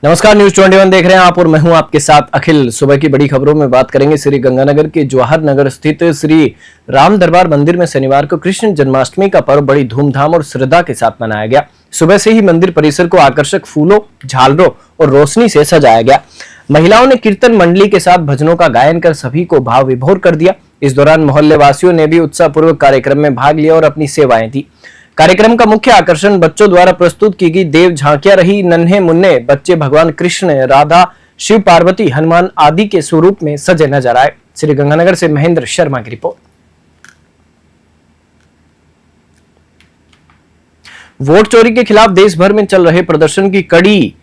नमस्कार, न्यूज 21 देख रहे हैं आप और मैं हूं आपके साथ अखिल। सुबह की बड़ी खबरों में बात करेंगे श्री गंगानगर के जवाहर नगर स्थित श्री राम दरबार मंदिर में शनिवार को कृष्ण जन्माष्टमी का पर्व बड़ी धूमधाम और श्रद्धा के साथ मनाया गया। सुबह से ही मंदिर परिसर को आकर्षक फूलों, झालरों और रोशनी से सजाया गया। महिलाओं ने कीर्तन मंडली के साथ भजनों का गायन कर सभी को भाव विभोर कर दिया। इस दौरान मोहल्ले वासियों ने भी उत्साहपूर्वक कार्यक्रम में भाग लिया और अपनी सेवाएं दी। कार्यक्रम का मुख्य आकर्षण बच्चों द्वारा प्रस्तुत की गई देव झांकियां रही। नन्हे मुन्ने बच्चे भगवान कृष्ण, राधा, शिव पार्वती, हनुमान आदि के स्वरूप में सजे नजर आए। श्री गंगानगर से महेंद्र शर्मा की रिपोर्ट। वोट चोरी के खिलाफ देश भर में चल रहे प्रदर्शन की कड़ी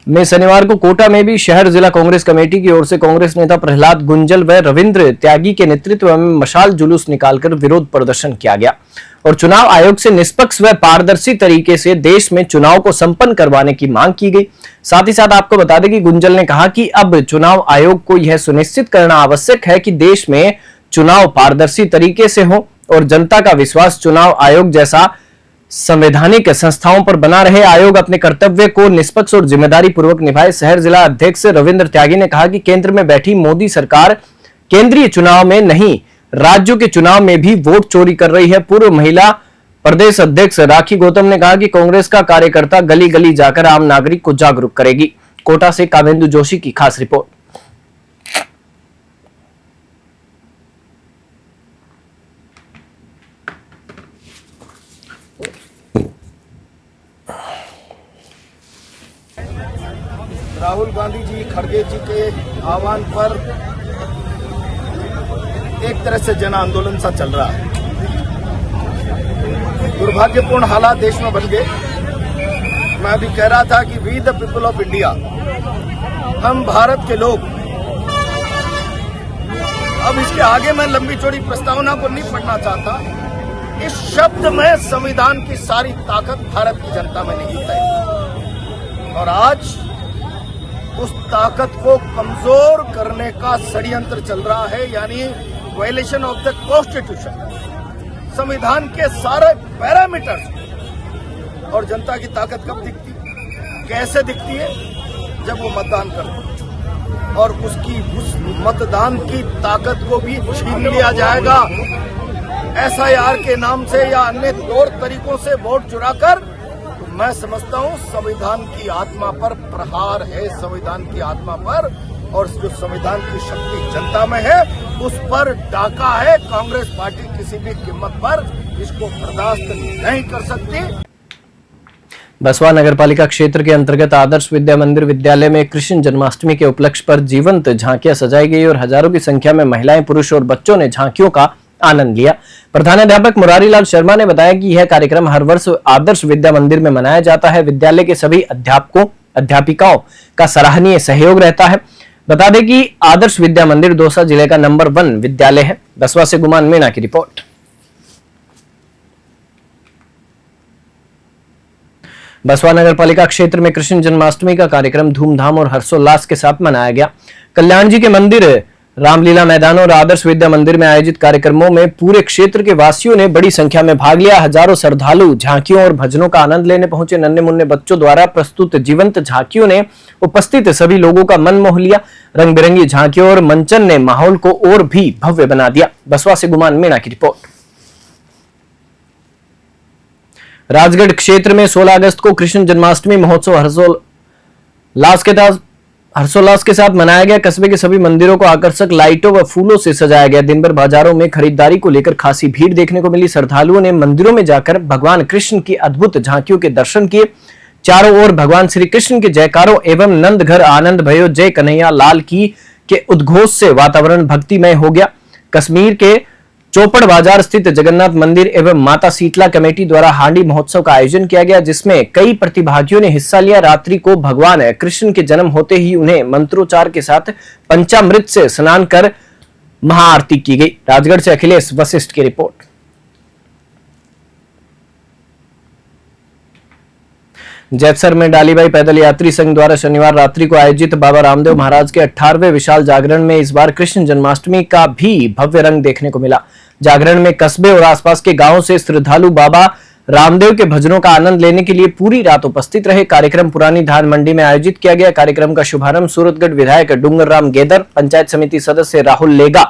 में शनिवार को कोटा में भी शहर जिला कांग्रेस कमेटी की ओर से कांग्रेस नेता प्रहलाद गुंजल व रविंद्र त्यागी के नेतृत्व में मशाल जुलूस निकालकर विरोध प्रदर्शन किया गया और चुनाव आयोग से निष्पक्ष व पारदर्शी तरीके से देश में चुनाव को संपन्न करवाने की मांग की गई। साथ ही साथ आपको बता दें कि गुंजल ने कहा कि अब चुनाव आयोग को यह सुनिश्चित करना आवश्यक है कि देश में चुनाव पारदर्शी तरीके से हो और जनता का विश्वास चुनाव आयोग जैसा संवैधानिक संस्थाओं पर बना रहे। आयोग अपने कर्तव्य को निष्पक्ष और जिम्मेदारी पूर्वक निभाए। शहर जिला अध्यक्ष रविंद्र त्यागी ने कहा कि केंद्र में बैठी मोदी सरकार केंद्रीय चुनाव में नहीं, राज्यों के चुनाव में भी वोट चोरी कर रही है। पूर्व महिला प्रदेश अध्यक्ष राखी गौतम ने कहा कि कांग्रेस का कार्यकर्ता गली गली जाकर आम नागरिक को जागरूक करेगी। कोटा से कावेंदु जोशी की खास रिपोर्ट। राहुल गांधी जी, खड़गे जी के आह्वान पर एक तरह से जन आंदोलन सा चल रहा है। दुर्भाग्यपूर्ण हालात देश में बन गए। मैं भी कह रहा था कि we the people of India, हम भारत के लोग। अब इसके आगे मैं लंबी चौड़ी प्रस्तावना को नहीं पढ़ना चाहता। इस शब्द में संविधान की सारी ताकत भारत की जनता में निहित है और आज उस ताकत को कमजोर करने का षड्यंत्र चल रहा है, यानी वायलेशन ऑफ द कॉन्स्टिट्यूशन। संविधान के सारे पैरामीटर्स और जनता की ताकत कब दिखती, कैसे दिखती है? जब वो मतदान करते हैं और उस मतदान की ताकत को भी छीन लिया जाएगा एसआईआर के नाम से या अन्य तौर तरीकों से वोट चुराकर। मैं समझता हूं संविधान की आत्मा पर प्रहार है, संविधान की आत्मा पर, और जो संविधान की शक्ति जनता में है उस पर डाका है। कांग्रेस पार्टी किसी भी कीमत पर इसको बर्दाश्त नहीं कर सकती। बसवा नगरपालिका क्षेत्र के अंतर्गत आदर्श विद्या मंदिर विद्यालय में कृष्ण जन्माष्टमी के उपलक्ष्य पर जीवंत झांकियां सजाई गई और हजारों की संख्या में महिलाएं, पुरुष और बच्चों ने झांकियों का आनंद लिया। प्रधानाध्यापक मुरारीलाल शर्मा ने बताया कि यह कार्यक्रम हर वर्ष आदर्श विद्या मंदिर में मनाया जाता है। विद्यालय के सभी अध्यापकों, अध्यापिकाओं का सराहनीय सहयोग रहता है। बता दें कि आदर्श विद्या मंदिर दौसा जिले का नंबर 1 विद्यालय है। बसवा से गुमान मीणा की रिपोर्ट। बसवा नगर पालिका क्षेत्र में कृष्ण जन्माष्टमी का कार्यक्रम धूमधाम और हर्षोल्लास के साथ मनाया गया। कल्याण जी के मंदिर, रामलीला मैदान और आदर्श विद्या मंदिर में आयोजित कार्यक्रमों में पूरे क्षेत्र के वासियों ने बड़ी संख्या में भाग लिया। हजारों श्रद्धालु झांकियों और भजनों का आनंद लेने पहुंचे। नन्हे मुन्ने बच्चों द्वारा प्रस्तुत जीवंत झांकियों ने उपस्थित सभी लोगों का मन मोह लिया। रंग बिरंगी झांकियों और मंचन ने माहौल को और भी भव्य बना दिया। बसवा से गुमान मीणा की रिपोर्ट। राजगढ़ क्षेत्र में 16 अगस्त को कृष्ण जन्माष्टमी महोत्सव हर्षोल्लास के साथ मनाया गया। कस्बे के सभी मंदिरों को आकर्षक लाइटों व फूलों से सजाया गया। दिन भर बाजारों में खरीदारी को लेकर खासी भीड़ देखने को मिली। श्रद्धालुओं ने मंदिरों में जाकर भगवान कृष्ण की अद्भुत झांकियों के दर्शन किए। चारों ओर भगवान श्री कृष्ण के जयकारों एवं नंद घर आनंद भयो जय कन्हैया लाल की के उद्घोष से वातावरण भक्तिमय हो गया। कश्मीर के चौपड़ बाजार स्थित जगन्नाथ मंदिर एवं माता शीतला कमेटी द्वारा हांडी महोत्सव का आयोजन किया गया, जिसमें कई प्रतिभागियों ने हिस्सा लिया। रात्रि को भगवान कृष्ण के जन्म होते ही उन्हें मंत्रोच्चार के साथ पंचामृत से स्नान कर महाआरती की गई। राजगढ़ से अखिलेश वशिष्ठ की रिपोर्ट। जैतसर में डालीबाई पैदल यात्री संघ द्वारा शनिवार रात्रि को आयोजित बाबा रामदेव महाराज के 18वें विशाल जागरण में इस बार कृष्ण जन्माष्टमी का भी भव्य रंग देखने को मिला। जागरण में कस्बे और आसपास के गांवों से श्रद्धालु बाबा रामदेव के भजनों का आनंद लेने के लिए पूरी रात उपस्थित रहे। कार्यक्रम पुरानी धान मंडी में आयोजित किया गया। कार्यक्रम का शुभारंभ सूरतगढ़ विधायक डूंगर राम गेदर, पंचायत समिति सदस्य राहुल लेगा,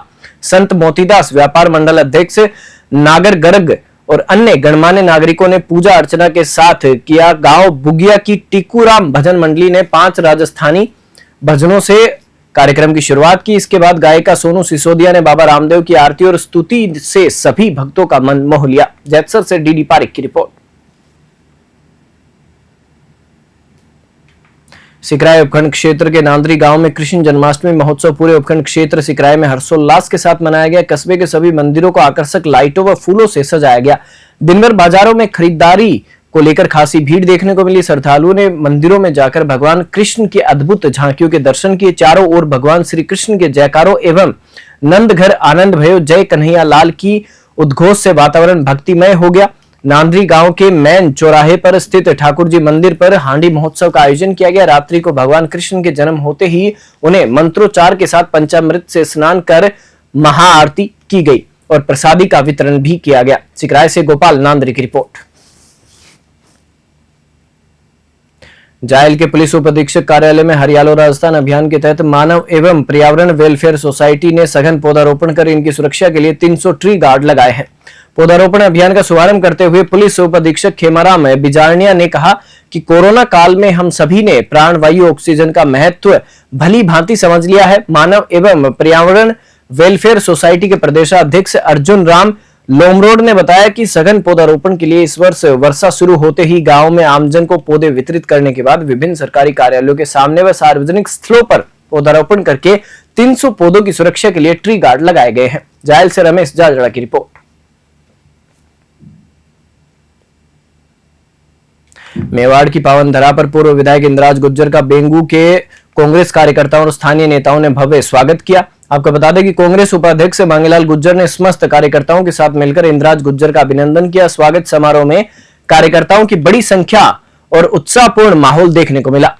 संत मोतीदास, व्यापार मंडल अध्यक्ष नागर गर्ग और अन्य गणमान्य नागरिकों ने पूजा अर्चना के साथ किया। गांव बुगिया की टीकूराम भजन मंडली ने 5 राजस्थानी भजनों से कार्यक्रम की शुरुआत की। इसके बाद गायिका सोनू सिसोदिया ने बाबा रामदेव की आरती और स्तुति से सभी भक्तों का मन मोह लिया। जैतसर से डीडी पारिक की रिपोर्ट। सिकराय उपखंड क्षेत्र के नांदरी गांव में कृष्ण जन्माष्टमी महोत्सव पूरे उपखंड क्षेत्र सिकराय में हर्षोल्लास के साथ मनाया गया। कस्बे के सभी मंदिरों को आकर्षक लाइटों व फूलों से सजाया गया। दिन भर बाजारों में खरीदारी को लेकर खासी भीड़ देखने को मिली। श्रद्धालुओं ने मंदिरों में जाकर भगवान कृष्ण की अद्भुत झांकियों के दर्शन किए। चारों ओर भगवान श्री कृष्ण के जयकारों एवं नंद घर आनंद भयो जय कन्हैया लाल की उद्घोष से वातावरण भक्तिमय हो गया। नांदरी गांव के मैन चौराहे पर स्थित ठाकुर जी मंदिर पर हांडी महोत्सव का आयोजन किया गया। रात्रि को भगवान कृष्ण के जन्म होते ही उन्हें मंत्रोच्चार के साथ पंचामृत से स्नान कर महाआरती की गई और प्रसादी का वितरण भी किया गया। सिकराय से गोपाल नांदरी की रिपोर्ट। जायल के पुलिस उप अधीक्षक कार्यालय में हरियालो राजस्थान अभियान के तहत मानव एवं पर्यावरण वेलफेयर सोसाइटी ने सघन पौधारोपण कर इनकी सुरक्षा के लिए 300 ट्री गार्ड लगाए हैं। पौधारोपण अभियान का शुभारंभ करते हुए पुलिस उप अधीक्षक खेमाराम बिजारनिया ने कहा कि कोरोना काल में हम सभी ने प्राणवायु ऑक्सीजन का महत्व भली भांति समझ लिया है। मानव एवं पर्यावरण वेलफेयर सोसाइटी के प्रदेशाध्यक्ष अर्जुन राम लोमरोड ने बताया कि सघन पौधारोपण के लिए इस वर्ष वर्षा शुरू होते ही गांव में आमजन को पौधे वितरित करने के बाद विभिन्न सरकारी कार्यालयों के सामने व सार्वजनिक स्थलों पर पौधारोपण करके 300 पौधों की सुरक्षा के लिए ट्री गार्ड लगाए गए हैं। जायल से रमेश जाजड़ा की रिपोर्ट। मेवाड़ की पावन धरा पर पूर्व विधायक इंद्राज गुज्जर का बेंगू के कांग्रेस कार्यकर्ताओं और स्थानीय नेताओं ने भव्य स्वागत किया। आपको बता दें कि कांग्रेस उपाध्यक्ष मांगेलाल गुज्जर ने समस्त कार्यकर्ताओं के साथ मिलकर इंद्राज गुज्जर का अभिनंदन किया। स्वागत समारोह में कार्यकर्ताओं की बड़ी संख्या और उत्साहपूर्ण माहौल देखने को मिला।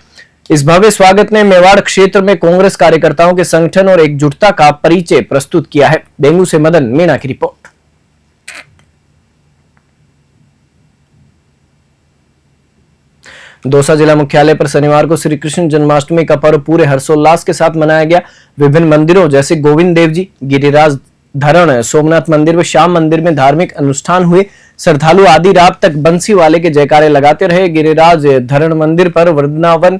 इस भव्य स्वागत ने मेवाड़ क्षेत्र में कांग्रेस कार्यकर्ताओं के संगठन और एकजुटता का परिचय प्रस्तुत किया है। बेंगू से मदन मीणा की रिपोर्ट। दौसा जिला मुख्यालय पर शनिवार को श्री कृष्ण जन्माष्टमी का पर्व पूरे हर्षोल्लास के साथ मनाया गया। विभिन्न मंदिरों जैसे गोविंद देव जी, गिरिराज धरण, सोमनाथ मंदिर व श्याम मंदिर में धार्मिक अनुष्ठान हुए। श्रद्धालु आधी रात तक बंसी वाले के जयकारे लगाते रहे। गिरिराज धरण मंदिर पर वृंदावन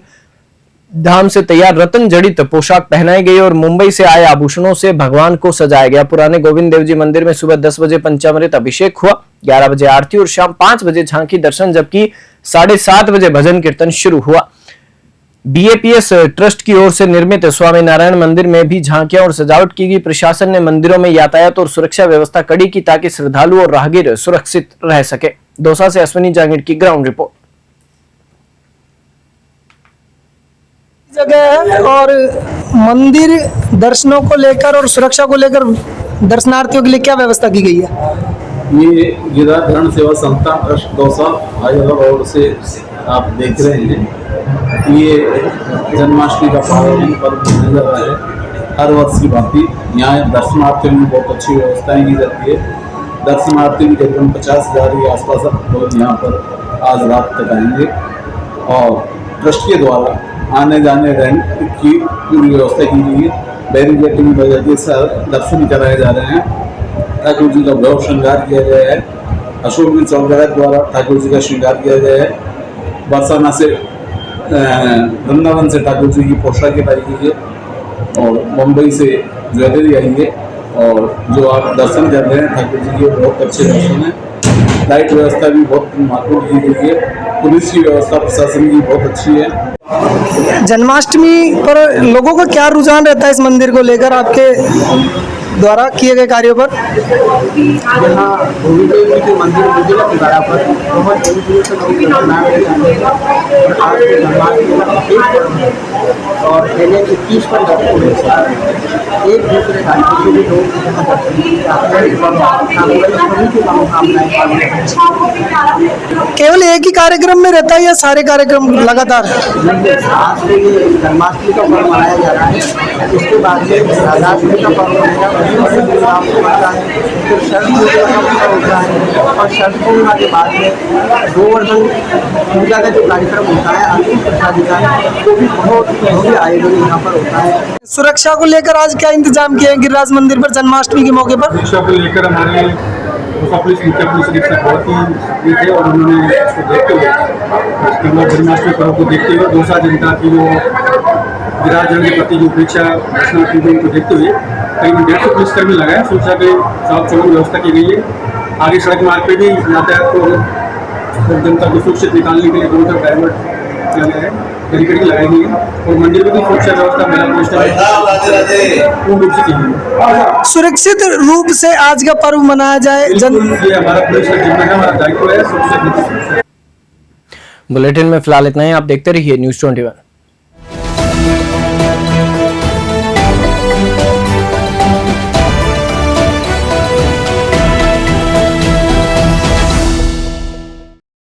धाम से तैयार रतन जड़ित पोशाक पहनाई गई और मुंबई से आए आभूषणों से भगवान को सजाया गया। पुराने गोविंद देव जी मंदिर में सुबह 10 बजे पंचामृत अभिषेक हुआ, 11 बजे आरती और शाम 5 बजे झांकी दर्शन, जबकि 7:30 बजे भजन कीर्तन शुरू हुआ। बीएपीएस ट्रस्ट की ओर से निर्मित स्वामी नारायण मंदिर में भी झांकियां और सजावट की गई। प्रशासन ने मंदिरों में यातायात और सुरक्षा व्यवस्था कड़ी की ताकि श्रद्धालु और राहगीर सुरक्षित रह सके। दौसा से अश्विनी जांगीर की ग्राउंड रिपोर्ट। जगह है और मंदिर दर्शनों को लेकर और सुरक्षा को लेकर दर्शनार्थियों के लिए क्या व्यवस्था की गई है? ये गिरिराज धरण सेवा संस्था ट्रस्ट दौसा आयोजक रोड से आप देख रहे हैं। ये जन्माष्टमी का पावन पर्व मनाया जा रहा है। हर वर्ष की भांति यहाँ दर्शनार्थियों में बहुत अच्छी व्यवस्थाएं की जाती है। दर्शनार्थी भी करीबन 50,000 के आसपास लोग यहाँ पर आज रात तक आएंगे और ट्रस्ट के द्वारा आने जाने रहने की पूरी व्यवस्था की गई है। बैरिकेडिंग वजह से दर्शन कराए जा रहे हैं। ठाकुर जी का भव्य श्रृंगार किया गया है। अशोक चौधरी द्वारा ठाकुर जी का श्रृंगार किया गया है। बरसाना से वृंदावन से ठाकुर जी की पोशाकें लाई गई है और मुंबई से ज्वेलरी आई है और जो आप दर्शन कर रहे हैं ठाकुर जी के बहुत अच्छे दर्शन हैं। लाइट व्यवस्था भी बहुत महत्वपूर्ण की गई है। पुलिस की व्यवस्था प्रशासन की बहुत अच्छी है। जन्माष्टमी पर लोगों का क्या रुझान रहता है इस मंदिर को लेकर आपके द्वारा किए गए कार्यों पर? यहाँ गोविंद देव जी के मंदिर गुजरा किनारा पर बहुत दूर दूर से लोग दर्शनार्थ के आते हैं और आज के जन्माष्टमी का विशेष पर्व है और पहले 21 पर दर्शन होते हैं। एक दूसरे राज्यों से भी लोग यहाँ दर्शन के लिए आते हैं और सभी की मनोकामनाएं पालन हैं। केवल एक ही कार्यक्रम में रहता है या सारे कार्यक्रम लगातार? आज से ये जन्माष्टमी का पर्व मनाया जा रहा है। इसके बाद में राधाष्टमी का पर्व रहेगा। आपको पता है फिर शरद पूर्णिमा होता है और शरद पूर्णिमा के बाद में गोवर्धन पूजा का जो कार्यक्रम होता है अंतिम प्रसादी का वो भी बहुत भव्य आयोजन यहाँ पर होता है। सुरक्षा को लेकर आज क्या इंतजाम किए हैं गिरिराज मंदिर पर जन्माष्टमी के मौके पर? सुरक्षा को लेकर हमारे मुख्य पुलिस अधीक्षक बहुत ही ये थे और उन्होंने इसको देखते हुए इसके अंदर जन्माष्टमी पर्व को देखते हुए दूसरा जनता की जो गिरिराजन के प्रति जो उपेक्षा घोषणा की गई उनको देखते हुए करीबन 150 पुलिसकर्मी लगाए। सुरक्षा के साथ चौकी व्यवस्था की गई है। आगे सड़क मार्ग पर भी यातायात को जनता को सुरक्षित निकालने के लिए दोनों तरफ डाइवर्ट किया गया है, बैरिकेडिंग लगाई गई है और मंदिर में भी सुरक्षा व्यवस्था महिला पुलिस पूर्ण रूप से की गई है। सुरक्षित रूप से आज का पर्व मनाया जाए ये हमारा पुलिस का जिम्मा है, हमारा दायित्व है। बुलेटिन में फिलहाल इतना ही। आप देखते रहिए News 21।